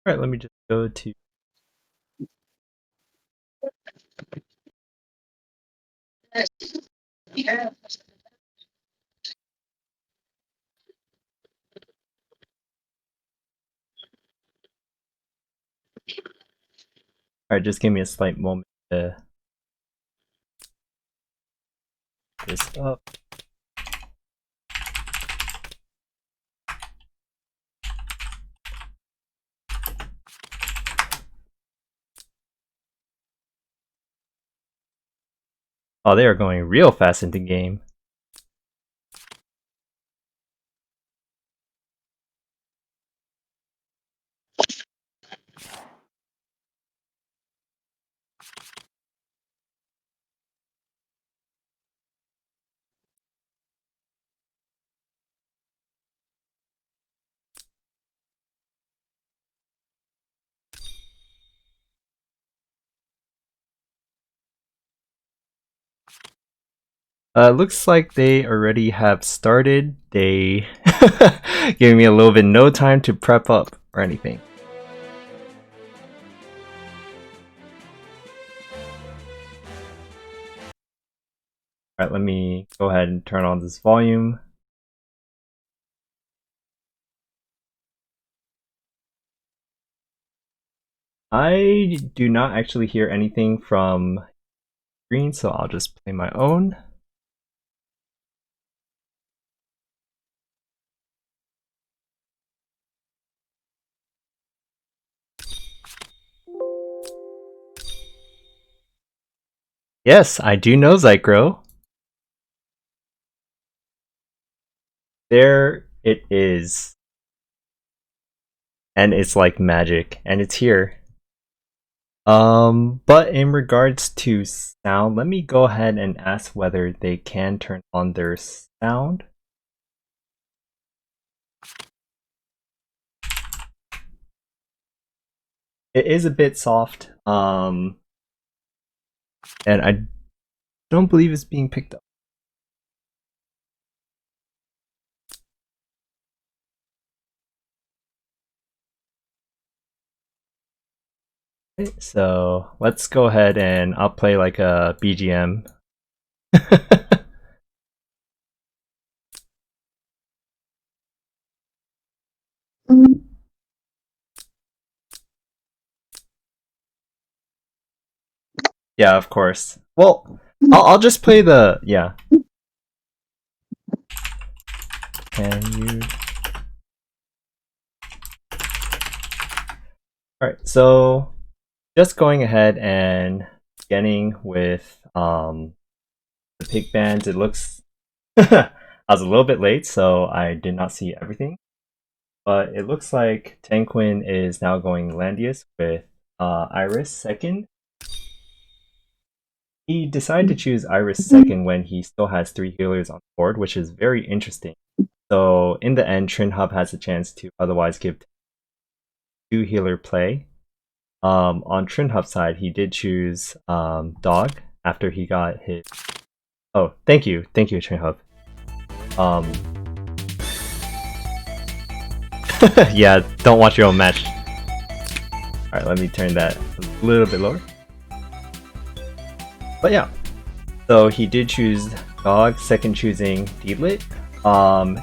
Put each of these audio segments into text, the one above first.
Alright, let me just go to. Alright, just give me a slight moment to this up. Oh, they are going real fast into game. Looks like they already have started. They giving me a little bit no time to prep up or anything. Alright, let me go ahead and turn on this volume. I do not actually hear anything from screen, so I'll just play my own. Yes, I do know Zycro. There it is. And it's like magic, and it's here. But in regards to sound, let me go ahead and ask whether they can turn on their sound. It is a bit soft, and I don't believe it's being picked up. So let's go ahead and I'll play like a BGM. Yeah, of course. Well, I'll just play the yeah. Can you? All right, so just going ahead and getting with the pig bands. It looks I was a little bit late, so I did not see everything. But it looks like Tenquin is now going Landius with Iris second. He decided to choose Iris second when he still has 3 healers on board, which is very interesting. So in the end, Trinhuv has a chance to otherwise give 2 healer play. On Trinhuv's side, he did choose Dog after he got his. Oh, thank you, Trinhuv. Yeah, don't watch your own match. Alright, let me turn that a little bit lower. But yeah, so he did choose Dog, second choosing Deedlit.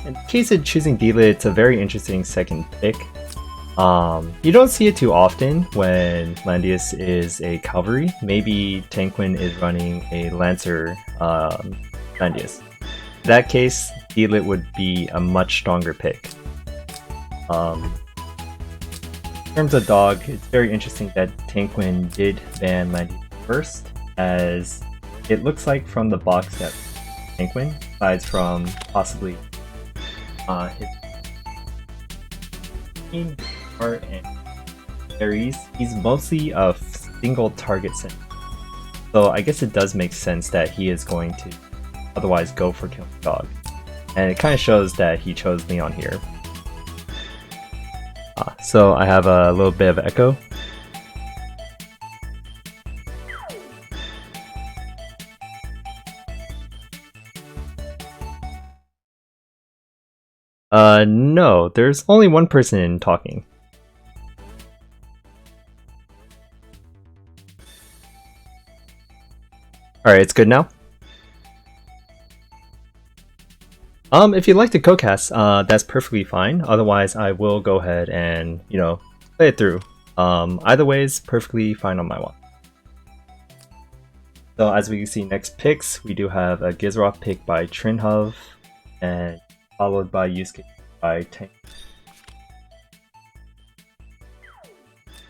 In the case of choosing Deedlit, it's a very interesting second pick. You don't see it too often when Landius is a cavalry. Maybe Tenquin is running a Lancer Landius. In that case, Deedlit would be a much stronger pick. In terms of Dog, it's very interesting that Tenquin did ban Landius first, as it looks like from the box that Tenquin, aside from possibly his team art and berries, he's mostly a single target center. So I guess it does make sense that he is going to otherwise go for killing Dog. And it kind of shows that he chose Leon here. So I have a little bit of echo. No, there's only one person talking. Alright, it's good now? If you'd like to co-cast, that's perfectly fine. Otherwise, I will go ahead and, play it through. Either way is perfectly fine on my watch. So as we can see, next picks, we do have a Gizroth pick by Trinhuv, and followed by Yusuke by Tenquin.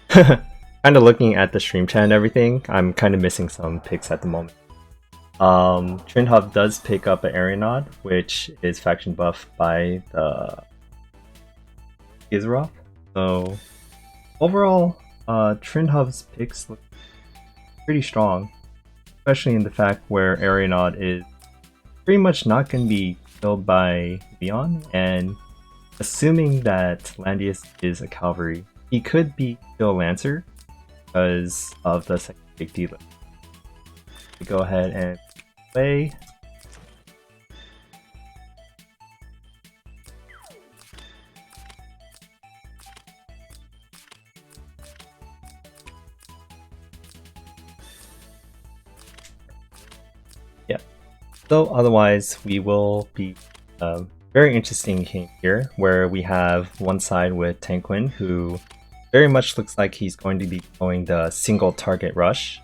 Kind of looking at the stream chat and everything, I'm kind of missing some picks at the moment. Trinhuv does pick up an Aeronaut, which is faction buffed by the Gizroth. So overall, Trinhuv's picks look pretty strong, especially in the fact where Aeronaut is pretty much not going to be killed by Leon, and assuming that Landius is a cavalry, he could be still a Lancer because of the second big dealer. We go ahead and play. Yeah. So otherwise, we will be very interesting game here, where we have one side with Tenquin, who very much looks like he's going to be going the single target rush.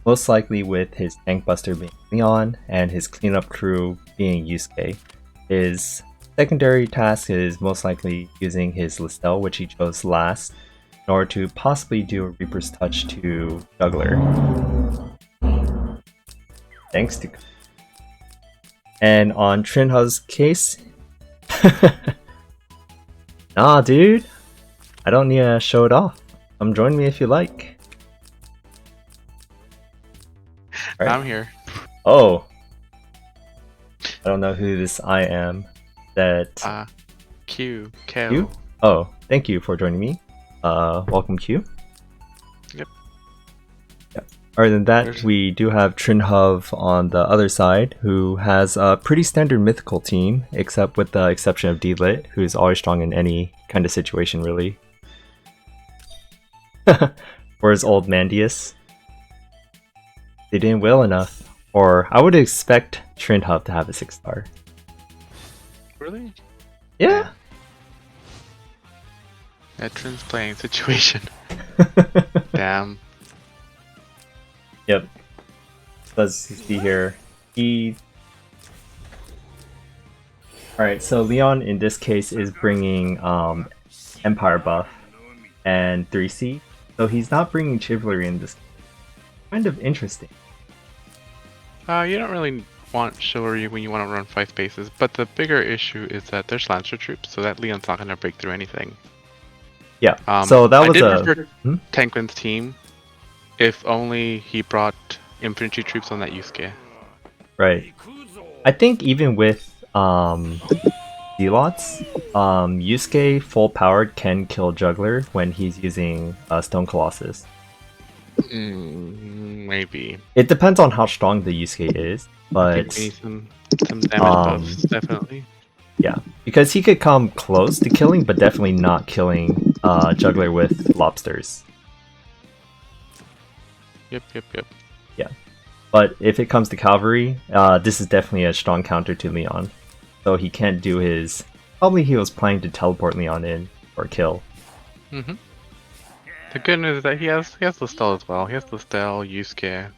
Most likely with his tank buster being Leon and his cleanup crew being Yusuke. His secondary task is most likely using his Listel, which he chose last, in order to possibly do a Reaper's Touch to Juggler. Thanks to... And on Trinhuv's case... Nah, dude! I don't need to show it off. Come join me if you like. Right. I'm here. Oh. I don't know who this I am. That... Q. Q? Oh, thank you for joining me. Welcome, Q. Yep. Other than that, we do have Trinhuv on the other side, who has a pretty standard mythical team, except with the exception of D-Lit, who's always strong in any kind of situation, really. For his old Mandius. They didn't well enough. Or, I would expect Trinhuv to have a 6-star. Really? Yeah. That Trin's playing situation. Damn. Yep. Let's see here. Alright, so Leon in this case is bringing Empire buff and 3C. So he's not bringing Chivalry in this case. Kind of interesting. You don't really want Chivalry when you want to run 5 spaces, but the bigger issue is that there's Lancer troops, so that Leon's not going to break through anything. Yeah, so that was I did prefer Tenquin's team if only he brought infantry troops on that Yusuke. Right. I think even with D-Lots, Yusuke full powered can kill Juggler when he's using Stone Colossus. Maybe. It depends on how strong the Yusuke is, but... Some damage buffs, definitely. Yeah, because he could come close to killing, but definitely not killing Juggler with Lobsters. Yep. Yeah. But if it comes to Cavalry, this is definitely a strong counter to Leon. So he can't do his... Probably he was planning to teleport Leon in or kill. The good news is that he has Listel as well. He has Listel, Yusuke.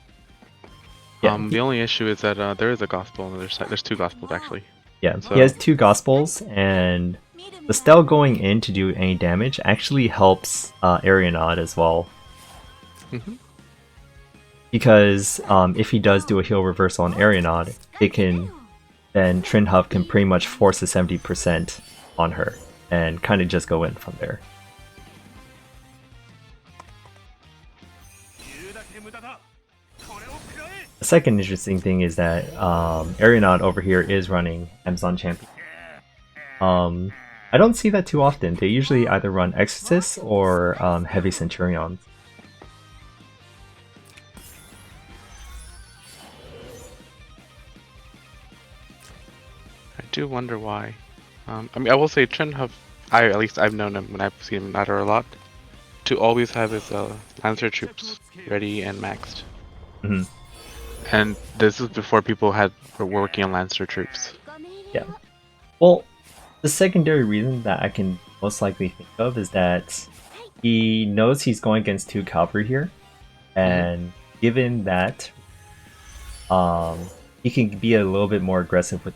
Yeah. The only issue is that there is a gospel on the other side. There's 2 gospels actually. Yeah, so... he has 2 Gospels, and Listel going in to do any damage actually helps Aeronaut as well. Because if he does do a heal reversal on Aeronaut, then Trinhuv can pretty much force a 70% on her, and kind of just go in from there. The second interesting thing is that Aeronaut over here is running Amazon Champion. I don't see that too often. They usually either run Exorcists or Heavy Centurions. I do wonder why. I mean, I will say Trinhuv, at least I've known him when I've seen him ladder a lot, to always have his Lancer troops ready and maxed. Mhm. And this is before people were working on Lancer troops. Yeah. Well, the secondary reason that I can most likely think of is that he knows he's going against 2 cavalry here, and given that, he can be a little bit more aggressive with.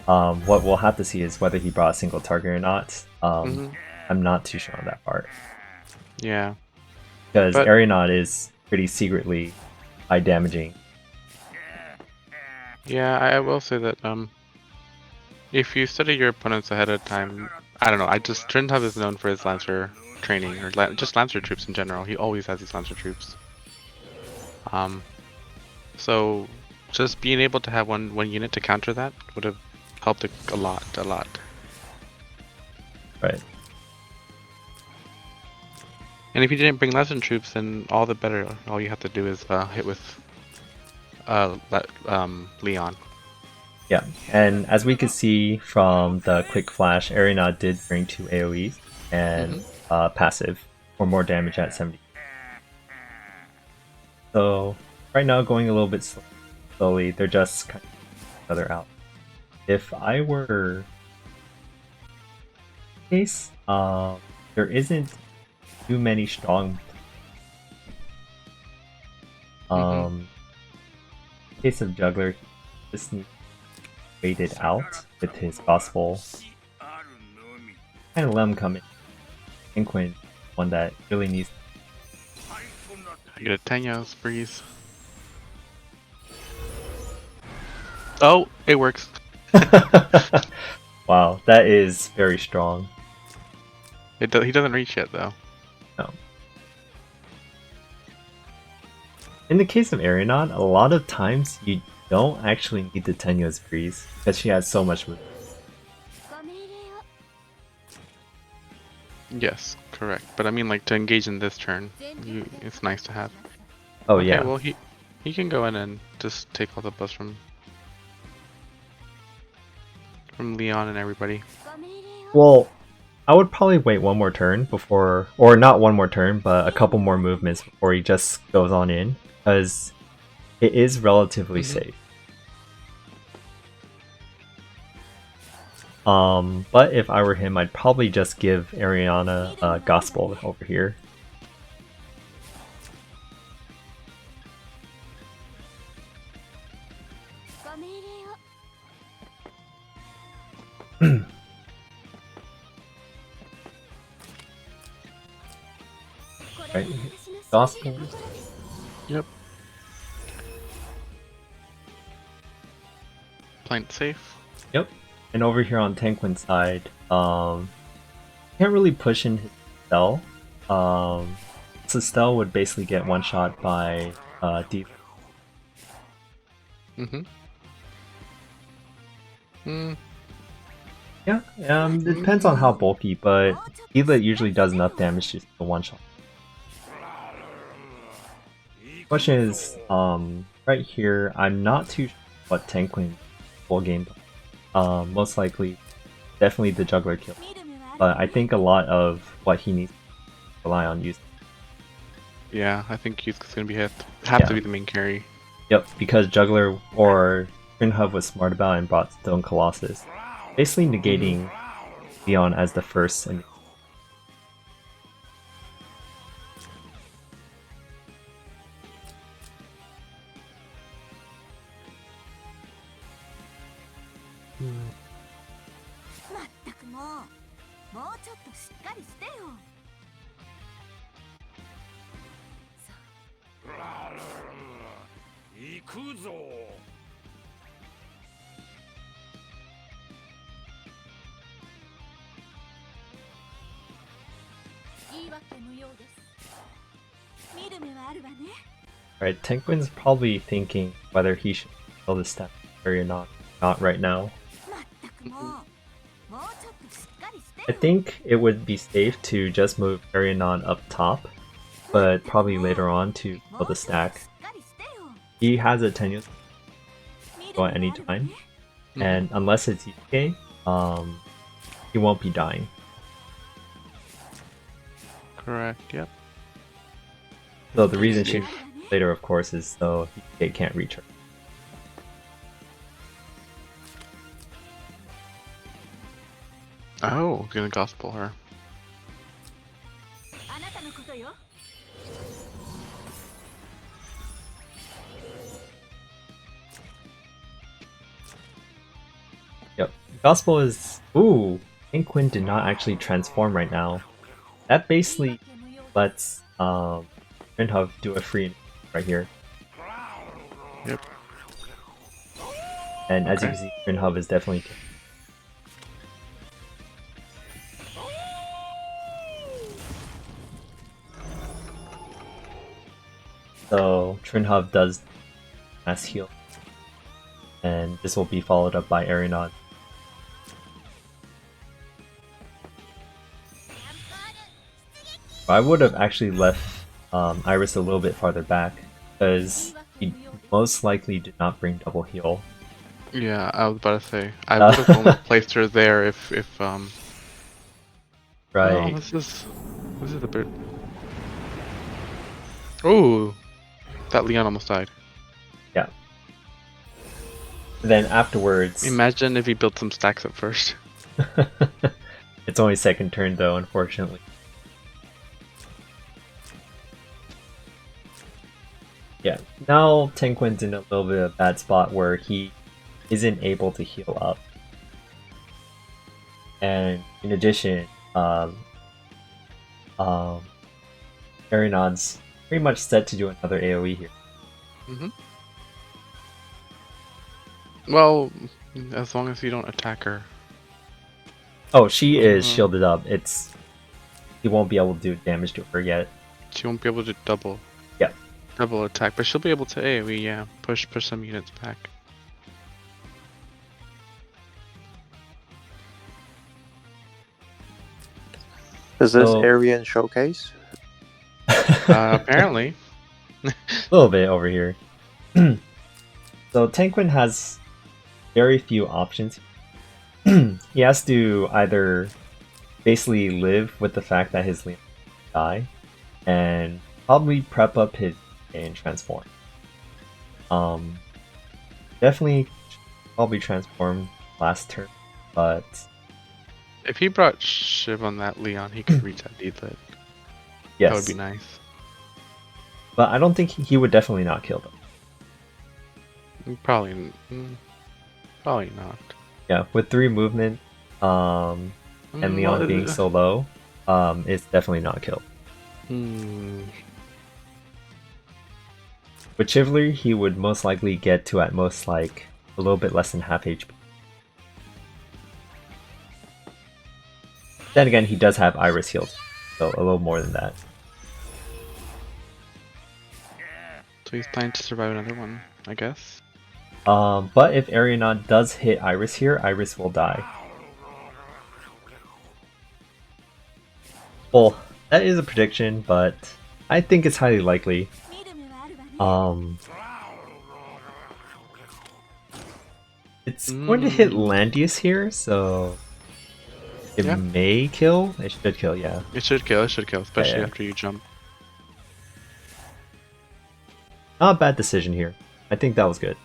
What we'll have to see is whether he brought a single target or not. I'm not too sure on that part Yeah, because but Aeronaut is pretty secretly high damaging. yeah, I will say that if you study your opponents ahead of time, I don't know. Trinhuv is known for his Lancer training or just Lancer troops in general. He always has these Lancer troops. Um, so just being able to have one unit to counter that would have helped a lot, a lot. Right. And if you didn't bring Lesson troops, then all the better. All you have to do is hit with Leon. Yeah, and as we could see from the quick flash, Aeronaut did bring 2 AoEs and passive for more damage at 70. So right now going a little bit slowly, they're just kind of each other out. If I were case, there isn't too many strong. Case of Juggler, he just needs to wait it out with his gospel. Kind of let him come in. Tenquin, one that really needs. I get a Tenya's freeze. Oh, it works. Wow, that is very strong. He doesn't reach yet though. No. In the case of Aeronaut, a lot of times you don't actually need the Tenya's freeze because she has so much movement. Yes, correct. But I mean, like to engage in this turn, it's nice to have. Oh Okay, yeah. well he can go in and just take all the buffs from Leon and everybody. Well, I would probably wait one more turn before, or not one more turn, but a couple more movements before he just goes on in, because it is relatively safe. But if I were him, I'd probably just give Ariana a gospel over here. Right, gospel. Yep. Playing it safe. Yep. And over here on Tenquin's side, can't really push in his Stell. So Stell would basically get one shot by deep. Yeah, it depends on how bulky, but Deedlit usually does enough damage to the one shot. Question is, right here, I'm not too sure what Tenquin full game. Most likely, definitely the juggler kill. But I think a lot of what he needs to rely on using. Yeah, I think he's gonna have to be the main carry. Yep, because juggler or Trinhuv was smart about and brought Stone Colossus, basically negating Leon as the first. And Alright, Tenquin's probably thinking whether he should kill the step or not. Not right now. I think it would be safe to just move Arianon up top, but probably later on to kill the stack. He has a tenuous go at any time, and unless it's EK, he won't be dying. Correct. Yep. So the reason she later, of course, is so it can't reach her. Oh, gonna gospel her. Yep. Gospel is... Ooh! Tenquin did not actually transform right now. That basically lets Trinhuv do a free right here. Yep. And as you Okay. can see, Trinhuv is definitely... So Trinhuv does mass heal. And this will be followed up by Aeronaut. I would have actually left Iris a little bit farther back, because he most likely did not bring double heal. Yeah, I was about to say I would have only placed her there if Right. Oh, this is a bit. Oh, that Leon almost died. Yeah. Then afterwards... Imagine if he built some stacks at first. It's only second turn though, unfortunately. Yeah, now Tenquin's in a little bit of a bad spot where he isn't able to heal up. And in addition, Aeronaut's pretty much set to do another AoE here. Well, as long as you don't attack her. Oh, she is shielded up. He won't be able to do damage to her yet. She won't be able to double attack, but she'll be able to AoE, yeah. Push some units back. Is this So- Aryan showcase? Apparently. A little bit over here. So Tenquin has very few options. He has to either basically live with the fact that his Leon will die, and probably prep up his and transform. Definitely probably transform last turn, but If he brought Shiv on that Leon, he could reach that deedlit. yes, That would be nice. But I don't think he would definitely not kill them. Probably not. Yeah, with 3 movement, and Leon well, being so low, it's definitely not killed. With Chivalry, he would most likely get to at most like a little bit less than half HP. Then again, he does have Iris healed, so a little more than that. So he's planning to survive another one, I guess. But if Aeronaut does hit Iris here, Iris will die. Well, that is a prediction, but I think it's highly likely. It's going to hit Landius here, so it may kill. It should kill, yeah. It should kill, especially Yeah. after you jump. Not a bad decision here. I think that was good.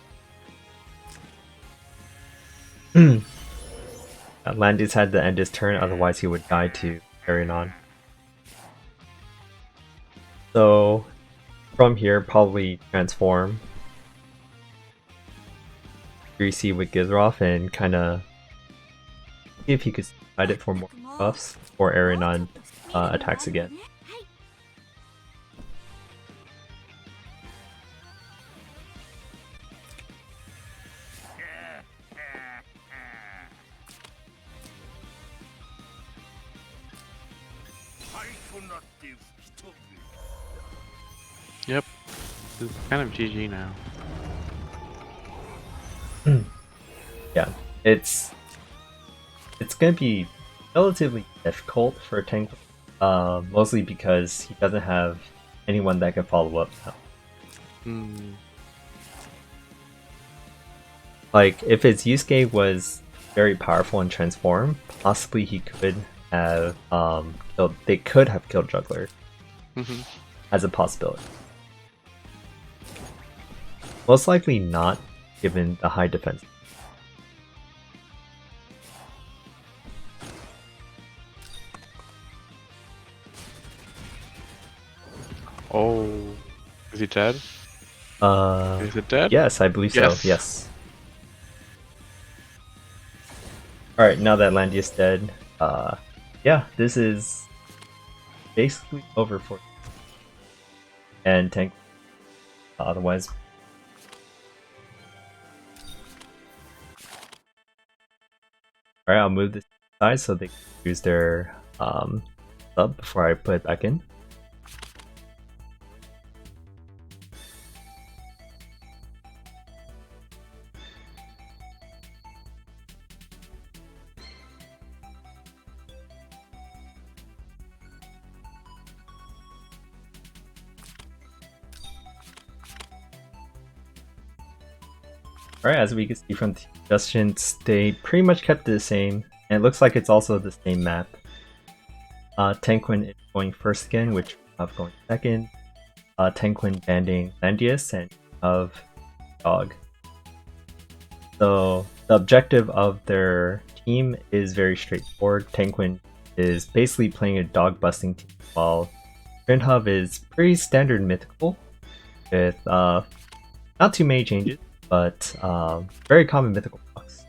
Landius had to end his turn, otherwise he would die to Arianon. So from here, probably transform 3C with Gizroth and kind of see if he could hide it for more buffs or Arianon attacks again. Yep. This is kind of GG now. Yeah, it's gonna be relatively difficult for Tenquin, mostly because he doesn't have anyone that can follow up now. Like, if his Yusuke was very powerful and transform, possibly he could have they could have killed Juggler as a possibility. Most likely not, given the high defense. Oh, is he dead? Is it dead? Yes, I believe Yes. so. Yes. All right, now that Landia's dead, yeah, this is basically over for. And tank. Otherwise. All right, I'll move this aside so they can use their sub before I put it back in. Alright, as we can see from the adjustments, they pretty much kept it the same, and it looks like it's also the same map. Tenquin is going first again, which of going second. Tenquin banding Landius and of Dog. So the objective of their team is very straightforward. Tenquin is basically playing a dog busting team, while Trinhuv is pretty standard mythical with not too many changes, but very common mythical blocks.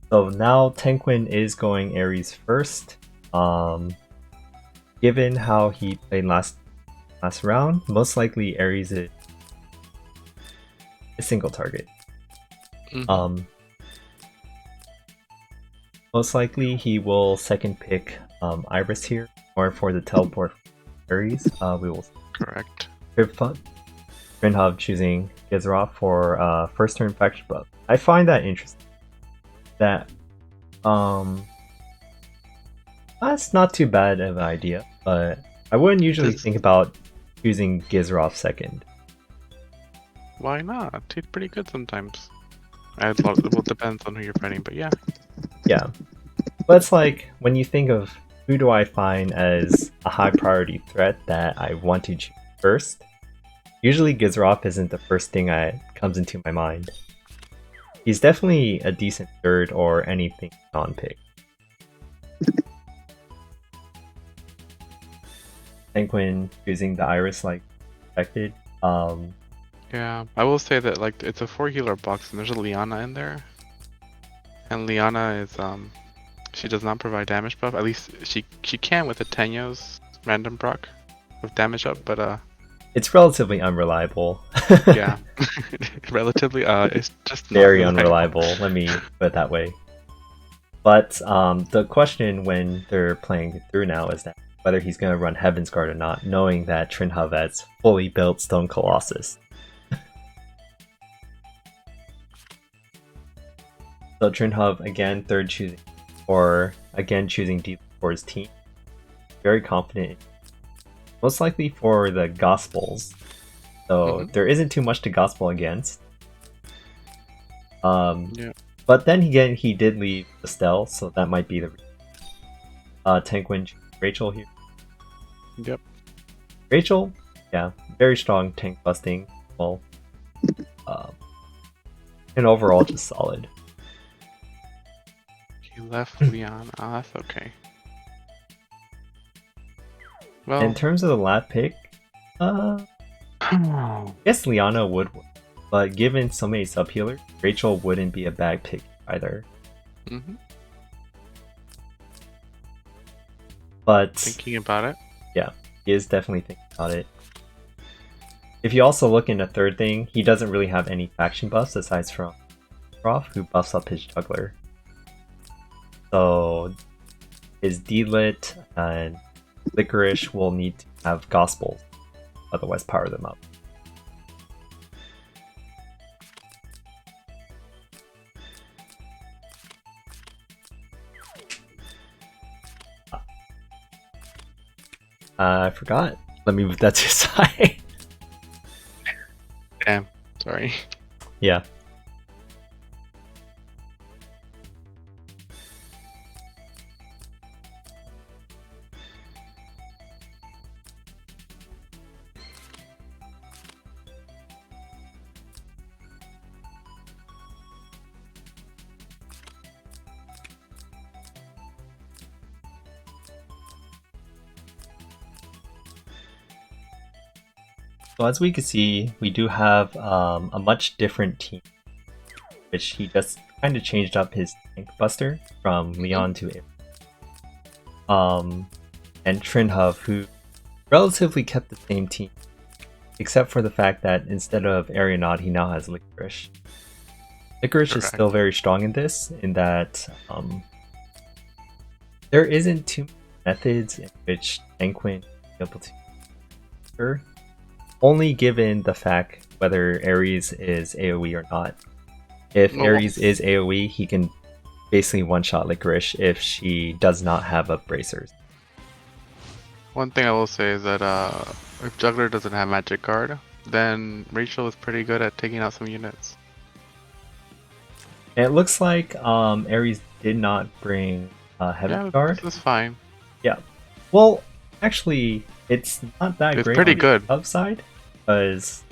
So now Tenquin is going Ares first. Given how he played last round, most likely Ares is a single target. Most likely he will second pick Iris here, or for the teleport Ares. We will Correct. Trinhuv choosing Gizroth for first turn faction buff. I find that interesting. That that's not too bad of an idea, but I wouldn't usually think about choosing Gizroth second. Why not? He's pretty good sometimes. It well, depends on who you're fighting, but yeah. Yeah. But it's like, when you think of who do I find as a high priority threat that I want to choose first, usually Gizroth isn't the first thing that comes into my mind. He's definitely a decent third or anything non-pick. Tenquin choosing the Iris like expected. Yeah, I will say that like it's a 4 healer box and there's a Liana in there. And Liana is she does not provide damage buff. At least she can with a Tenyo's random proc with damage up, but it's relatively unreliable. yeah. Relatively it's just not Very reliable. unreliable, let me put it that way. But the question when they're playing through now is that whether he's going to run Heaven's Guard or not, knowing that Trinhuv has fully built Stone Colossus. So Trinhuv again third choosing, or again choosing deep for his team. Very confident, most likely for the Gospels. So there isn't too much to Gospel against. Yeah. But then again, he did leave Estelle, so that might be the reason. Tenquin, Rachel here. Yep. Rachel, yeah, very strong tank busting. Well, and overall just solid. He left Liana. Oh, that's okay. Well, In terms of the last pick, I guess Liana would work, but given so many sub healers, Rachel wouldn't be a bad pick either. But thinking about it. yeah, he is definitely thinking about it. If you also look in the third thing, he doesn't really have any faction buffs aside from Prof, who buffs up his juggler. So his D-Lit and Licorice will need to have Gospel, otherwise power them up. I forgot. Let me move that to the side. Damn. Sorry. Yeah. So as we can see, we do have a much different team, which he just kind of changed up his tank buster from Leon to and Trinhuv, who relatively kept the same team, except for the fact that instead of Aeronaut, he now has Licorice. Licorice is still very strong in this, in that there isn't too many methods in which Tenquin is able to her, only given the fact whether Ares is AoE or not. If Ares is AoE, he can basically one-shot Licorice if she does not have up bracers. One thing I will say is that if Juggler doesn't have Magic Guard, then Rachel is pretty good at taking out some units. And it looks like Ares did not bring Heaven Guard. This is fine. Yeah. Well, actually, it's not that It's great pretty on good. the upside, because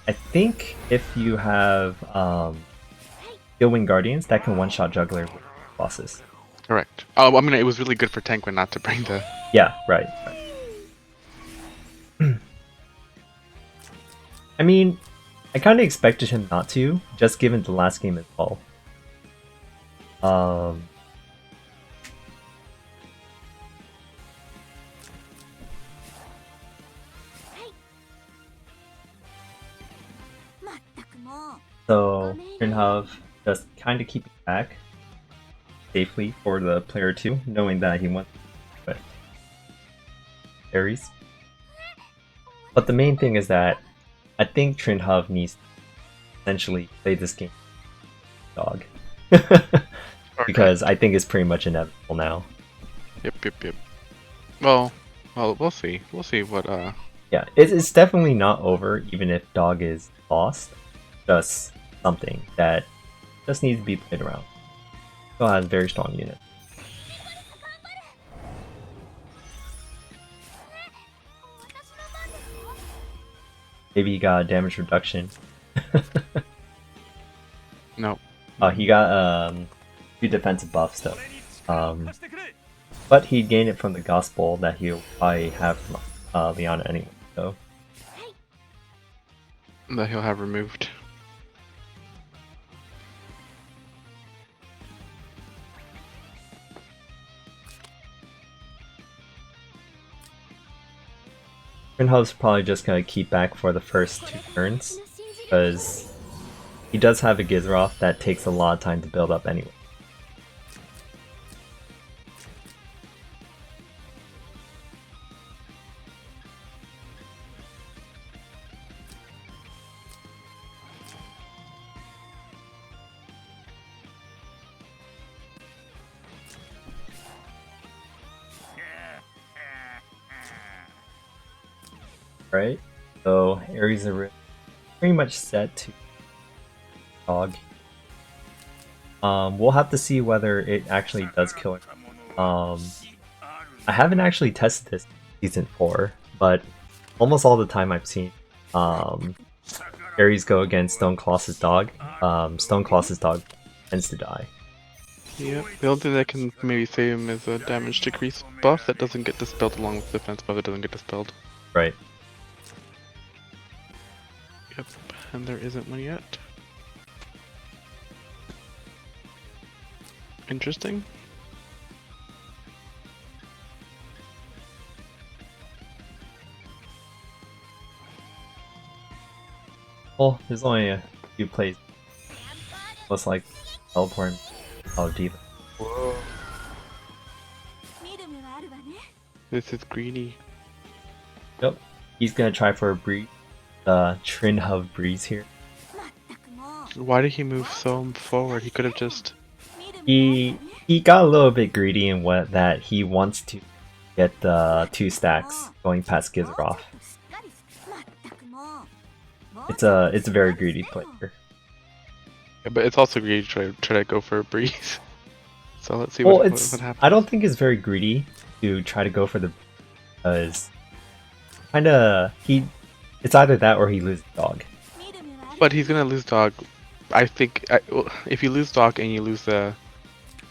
I think if you have Guildwing Guardians, that can one-shot Juggler with bosses. Correct. Oh, I mean, it was really good for Tenquin not to bring the... Yeah, right. I mean, I kind of expected him not to, just given the last game as well. So Trinhuv just kind of keeping back safely for the player 2, knowing that he wants with Ares. But the main thing is that I think Trinhuv needs to essentially play this game dog. Because I think it's pretty much inevitable now. Yep. Well, we'll see. We'll see what, Yeah, it's definitely not over, even if dog is lost. Just something that just needs to be played around. Still has very strong units. Maybe he got a damage reduction. No. He got 2 defensive buffs though. But he gained it from the gospel that he'll probably have from Leona anyway, so. That he'll have removed. Trinhuv's probably just gonna keep back for the first 2 turns, because he does have a Gizroth that takes a lot of time to build up anyway. Right, so Ares are pretty much set to dog. We'll have to see whether it actually does kill it. I haven't actually tested this season 4, but almost all the time I've seen Ares go against Stone Colossus dog. Stone Colossus dog tends to die. Yeah, the only thing that can maybe save him is a damage decrease buff that doesn't get dispelled along with defense buff that doesn't get dispelled. Right. Yep, and there isn't one yet. Interesting. Well, there's only a few plays. Looks like teleport. Oh, deep. Whoa. This is greedy. Yep. He's gonna try for a breeze. Trinhuv breeze here. Why did he move so forward? He could have just... He got a little bit greedy in what that he wants to get the 2 stacks going past Gizroth. It's a very greedy player. Yeah, but it's also greedy to try to go for a breeze. So let's see Well, what happens. I don't think it's very greedy to try to go for the, because kinda it's either that or he loses dog. But he's gonna lose dog. I think if you lose dog and you lose the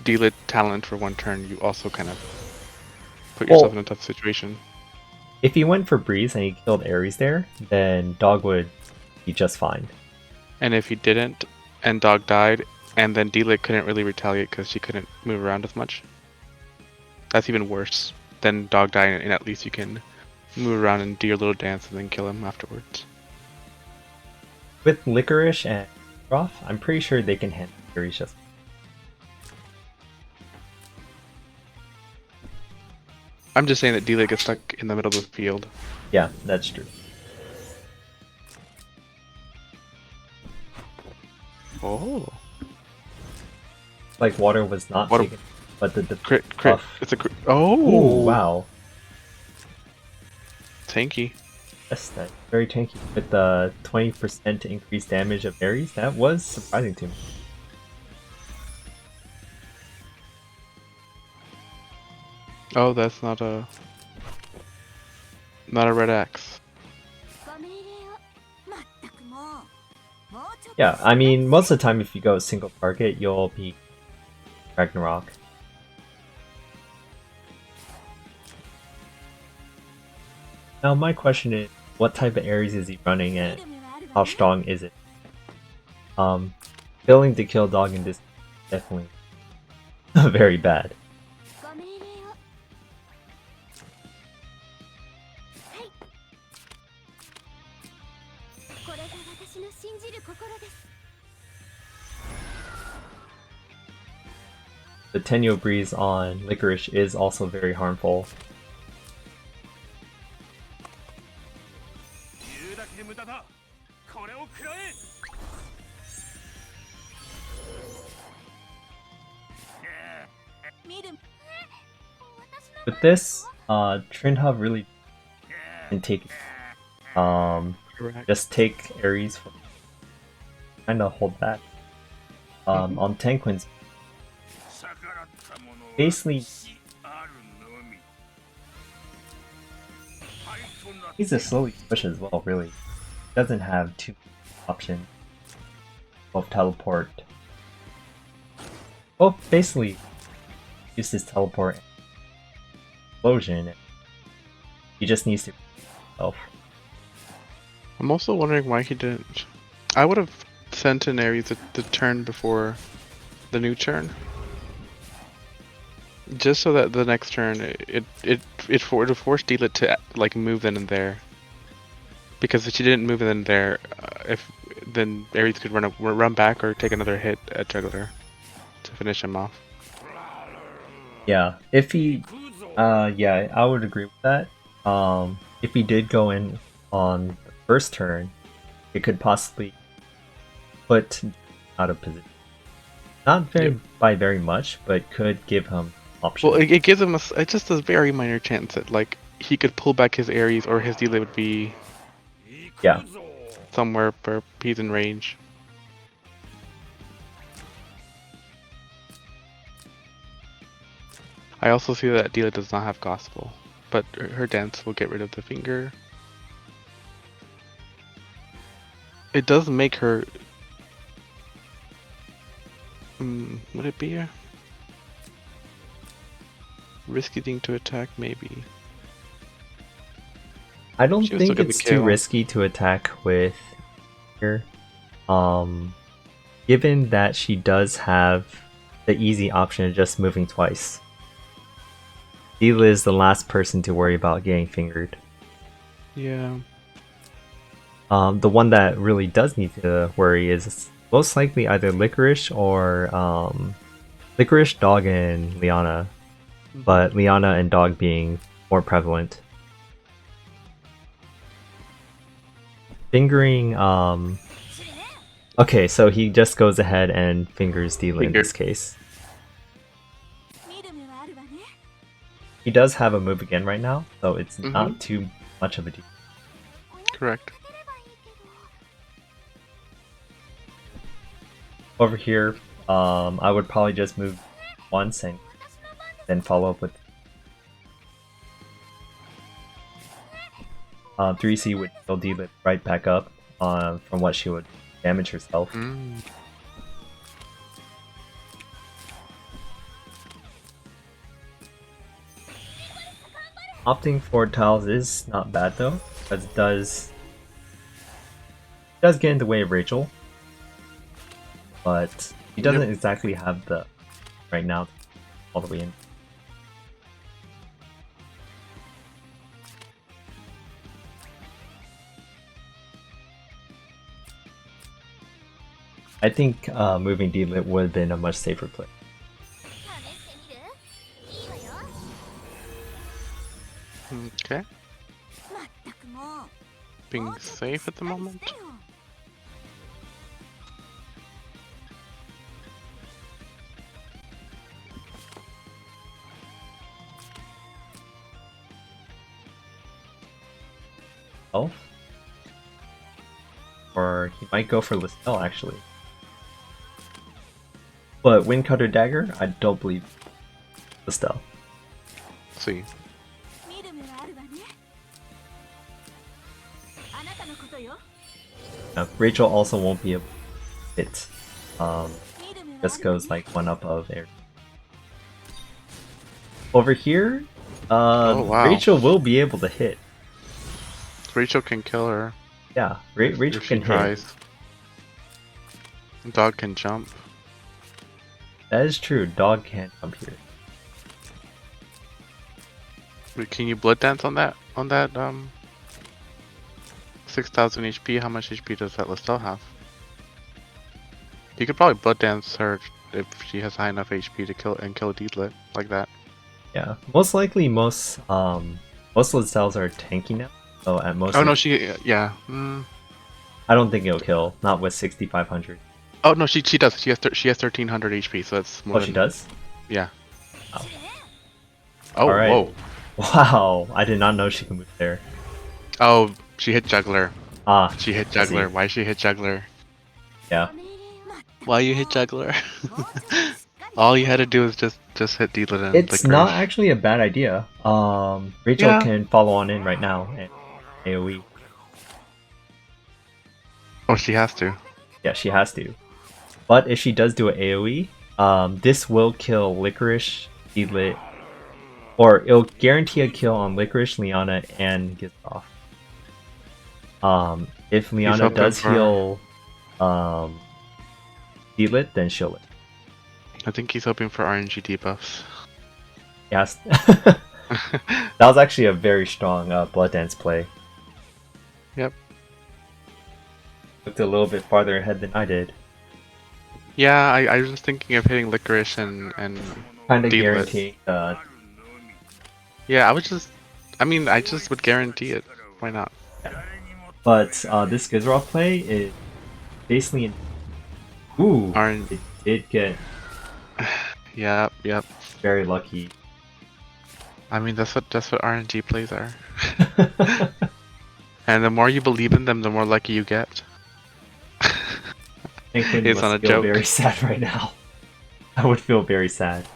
Deal-It talent for 1 turn, you also kind of put yourself in a tough situation. If he went for Breeze and he killed Ares there, then Dog would be just fine. And if he didn't, and Dog died, and then D-Lit couldn't really retaliate because she couldn't move around as much. That's even worse than Dog dying, and at least you can move around and do your little dance and then kill him afterwards. With Licorice and Roth, I'm pretty sure they can handle Ares just. I'm just saying that D-Lit gets stuck in the middle of the field. Yeah, that's true. Oh. Like water was not Water- taken, but the Crit. buff. It's a crit. Oh! Ooh, wow. Tanky. Yes, that's very tanky. With the 20% increased damage of Ares, that was surprising to me. Oh, that's not a red axe. Yeah, I mean, most of the time if you go single target, you'll be Ragnarok. Now my question is, what type of Ares is he running and how strong is it? Failing to kill Dog in this is definitely very bad. The Tenyo Breeze on Licorice is also very harmful. With this, Trinhuv really can take Correct. just take Ares for kinda hold back. On Tenquin's basically he's a slowly push as well, really. Doesn't have too many options. Both teleport. Well, basically use his teleport and explosion. He just needs to himself. I'm also wondering why he didn't. I would have sent in Ares the turn before the new turn. Just so that the next turn it forced D-Lit to like move then and there. Because if she didn't move then and there, then Ares could run back or take another hit at Juggler to finish him off. Yeah, if he, yeah, I would agree with that. If he did go in on the first turn, it could possibly put out of position. Not by very much, but could give him options. Well, it gives him just a very minor chance that like he could pull back his Ares or his D-Lit would be Yeah, somewhere where he's in range. I also see that D-Lit does not have Gospel, but her dance will get rid of the finger. It does make her... would it be a risky thing to attack? Maybe. I don't She was still think gonna it's kill. too risky to attack with her. Given that she does have the easy option of just moving twice. Dila is the last person to worry about getting fingered. Yeah. The one that really does need to worry is most likely either Licorice or Licorice, Dog, and Liana. But Liana and Dog being more prevalent. Fingering, okay, so he just goes ahead and fingers Dila in this case. He does have a move again right now, so it's not too much of a deal. Correct. Over here, I would probably just move once and then follow up with 3C would still deal it right back up from what she would damage herself. Opting for tiles is not bad though, because it does get in the way of Rachel, but he doesn't exactly have the right now all the way in. I think moving D-Lit would have been a much safer play. Okay. Being safe at the moment. Oh. Or he might go for Listel actually. But Wind Cutter Dagger, I don't believe Listel. Let's see. Rachel also won't be able to hit. Just goes like one up of air. Over here, Oh, wow. Rachel will be able to hit. Rachel can kill her. Yeah, Rachel if she can hit. tries. Dog can jump. That is true. Dog can't jump here. Wait, can you blood dance on that? 6,000 HP. How much HP does that Listel have? You could probably blood dance her if she has high enough HP to kill D-Lit like that. Yeah, most likely most Listels are tanky now. So at most. Oh no, yeah. I don't think it'll kill. Not with 6,500. Oh no, she does. She has 1,300 HP, so that's more. Oh, she does. Yeah. Oh. Oh, All right. whoa. Wow, I did not know she could move there. Oh, she hit Juggler. Ah, She hit Juggler. Why she hit Juggler? yeah. Why you hit Juggler? All you had to do is just hit D-Lit and It's Licorice. not actually a bad idea. Rachel Yeah. can follow on in right now and AoE. Oh, she has to. Yeah, she has to. But if she does do an AoE, this will kill Licorice, D-Lit, or it'll guarantee a kill on Licorice, Liana, and Gizoff. If Liana hoping does for- heal D-Lit, then she'll live. I think he's hoping for RNG debuffs. Yes. That was actually a very strong Blood Dance play. Yep. Looked a little bit farther ahead than I did. Yeah, I was just thinking of hitting Licorice and Kind of D-Lit. guaranteeing Yeah, I just would guarantee it. Why not? but this Gizroth play is basically ooh, RN it did get Yep. very lucky. I mean that's what RNG plays are. And the more you believe in them, the more lucky you get. Tenquin It's must on a feel joke. very sad right now. I would feel very sad.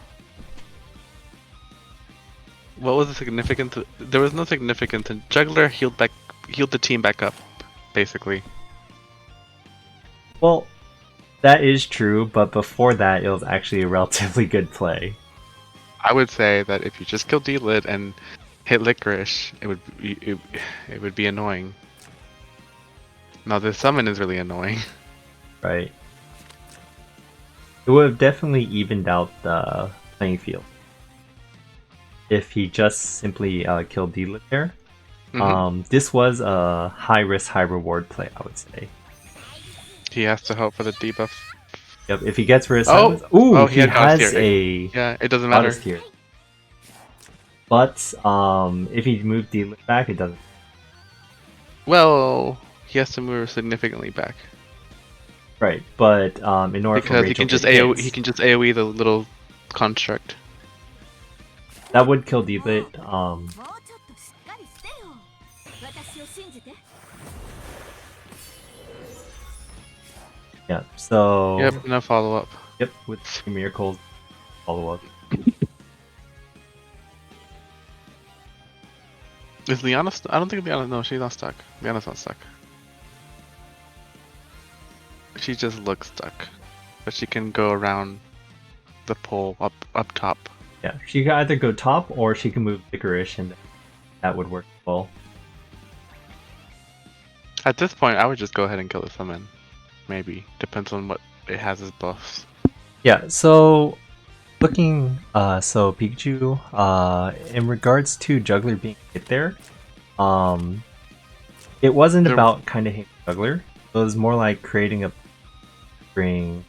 What was the significance? There was no significance. And Juggler healed the team back up, basically. Well, that is true, but before that, it was actually a relatively good play. I would say that if you just kill D-Lit and hit Licorice, it would be annoying. No, the summon is really annoying. Right. It would have definitely evened out the playing field if he just simply killed D-Lit there. Mhm. This was a high risk, high reward play, I would say. He has to hope for the debuff. Yep, if he gets rid of Oh! silence, ooh, Oh, he he had has Goddess tier. a Yeah, it doesn't matter. Goddess tier. But if he moved D-Lit back, it doesn't. Well, he has to move significantly back Right, but in order for because Rachel he can just to hit, he can just AOE the little construct. that would kill D-Lit. Yeah, so Yep, no follow up. yep, with Miracle's follow up. Is Liana? I don't think Liana. No, she's not stuck. Liana's not stuck. She just looks stuck, but she can go around the pole up top. Yeah, she can either go top or she can move Licorice and that would work well. At this point, I would just go ahead and kill the summon. Maybe. Depends on what it has as buffs. Yeah, so looking, so Pikachu, in regards to Juggler being hit there, it wasn't There- about kind of hitting Juggler. It was more like creating a bring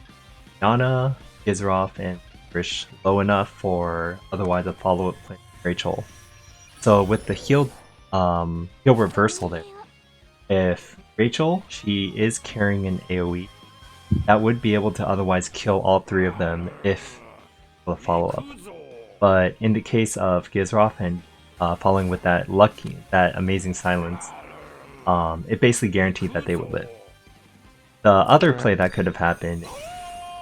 Yana, Gizroff, and Grish low enough for otherwise a follow-up play Rachel. So with the heal reversal there, if Rachel, she is carrying an AoE, that would be able to otherwise kill all three of them if the follow-up. But in the case of Gizroff and following with that amazing silence, it basically guaranteed that they would live. The other play that could have happened,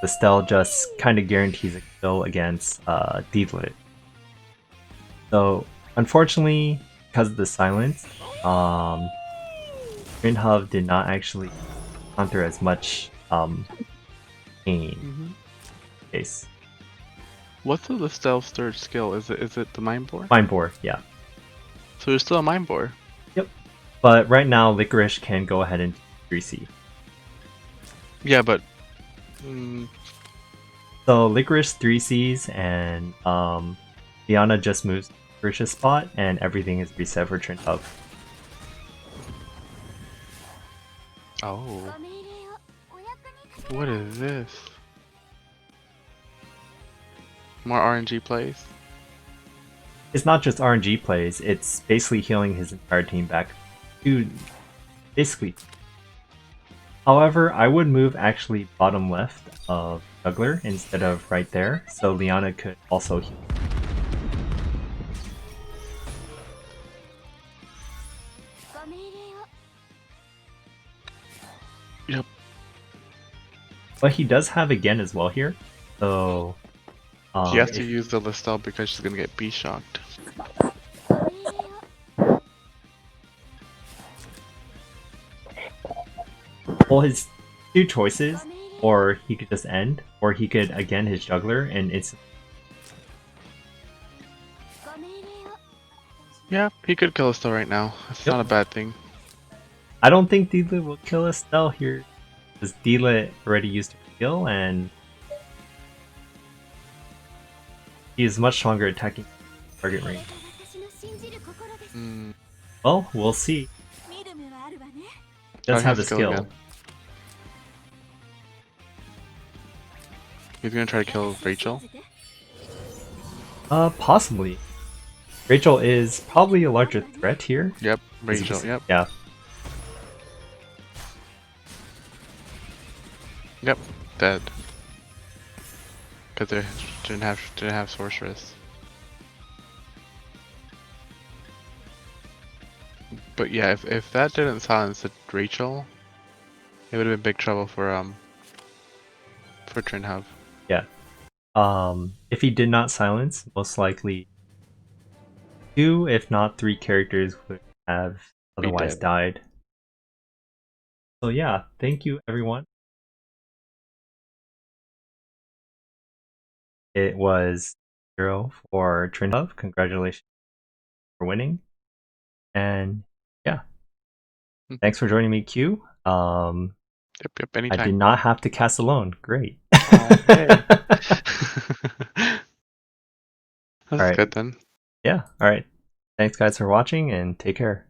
the Stell just kind of guarantees a kill against Deedlit. So unfortunately, because of the silence, Trinhuv did not actually counter as much pain case. What's the Stealth's third skill? Is it the Mind Bore? Mind Bore, yeah. So there's still a Mind Bore. Yep. But right now, Licorice can go ahead and 3C. Yeah, but So Licorice 3Cs and Diana just moves to Licorice's spot and everything is reset for Trinhuv. oh, what is this? More RNG plays? It's not just RNG plays, it's basically healing his entire team back to basically. However, I would move actually bottom left of Juggler instead of right there, so Liana could also heal. Yep. But he does have again as well here, so He has to use the Listel because she's gonna get B-shocked. well, his two choices, or he could just end, or he could again his Juggler and it's. Yeah, he could kill Listel right now. It's Yep. not a bad thing. I don't think Deedlit will kill Estelle here, because Deedlit already used her skill and he is much stronger attacking target range. Well, we'll see. Does Oh, he have has the skill. again. He's gonna try to kill Rachel. Possibly. Rachel is probably a larger threat here. Yep, Rachel. Yep, Yeah. yep, dead. Because they didn't have sorceress. But yeah, if that didn't silence the Rachel, it would have been big trouble for Trinhuv. Yeah. If he did not silence, most likely 2, if not 3 characters would have Be otherwise dead. died. So yeah, thank you everyone. It was 0 for Trinhuv. Congratulations for winning. And yeah. Mhm. Thanks for joining me, Q. Yep, anytime. I did not have to cast alone. Great. That's Alright. good then. Yeah, alright. Thanks guys for watching and take care.